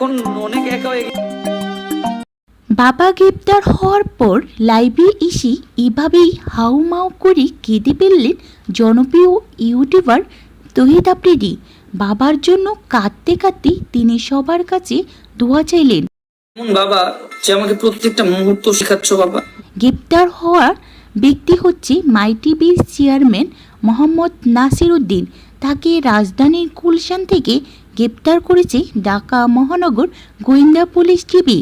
এখন অনেক একা হয়ে গেছে। বাবা গ্রেপ্তার হওয়ার পর লাইভে এসে এভাবেই হাউমাউ করে কেঁদে ফেললেন জনপ্রিয় ইউটিউবার তৌহিদ আফ্রিদি। বাবার জন্য কাঁদতে কাঁদতে তিনি সবার কাছে দোয়া চাইলেন। বাবা যে আমাকে প্রত্যেকটা মুহূর্ত শেখাচ্ছ বাবা। গ্রেপ্তার হওয়ার ব্যক্তি হচ্ছে মাই টিভির চেয়ারম্যান মোহাম্মদ নাসির উদ্দিন। তাকে রাজধানীর গুলশান থেকে গ্রেপ্তার করেছে ঢাকা মহানগর গোয়েন্দা পুলিশ টিভি।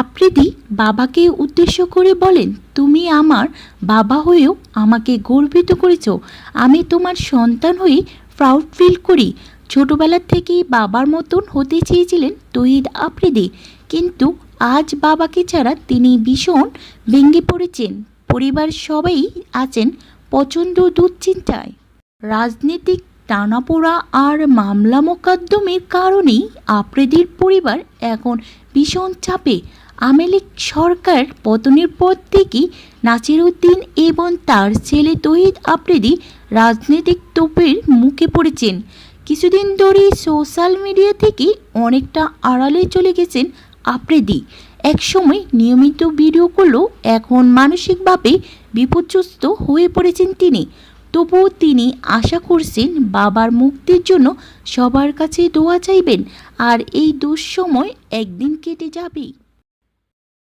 আফ্রিদি বাবাকে উদ্দেশ্য করে বলেন, তুমি আমার বাবা হয়েও আমাকে গর্বিত করেছ। আমি তোমার সন্তান হয়ে প্রাউড ফিল করি। ছোটবেলা থেকেই বাবার মতন হতে চেয়েছিলেন তৌহিদ আফ্রিদি, কিন্তু আজ বাবাকে ছাড়া তিনি ভীষণ ভেঙে পড়েছেন। পরিবার সবাই আছেন প্রচণ্ড দুশ্চিন্তায়। রাজনৈতিক টানাপোড়া আর মামলা মোকদ্দমের কারণেই আফ্রিদির পরিবার এখন ভীষণ চাপে। আওয়ামী লীগ সরকার পতনের পর থেকেই নাসির উদ্দিন এবং তার ছেলে তৌহিদ আফ্রিদি রাজনৈতিক তোপের মুখে পড়েছেন। কিছুদিন ধরেই সোশ্যাল মিডিয়া থেকে অনেকটা আড়ালে চলে গেছেন আফ্রিদি। একসময় নিয়মিত ভিডিও করলেও এখন মানসিকভাবে বিপর্যস্ত হয়ে পড়েছেন তিনি। তবুও তিনি আশা করছেন বাবার মুক্তির জন্য সবার কাছে দোয়া চাইবেন, আর এই দুঃসময় একদিন কেটে যাবেই।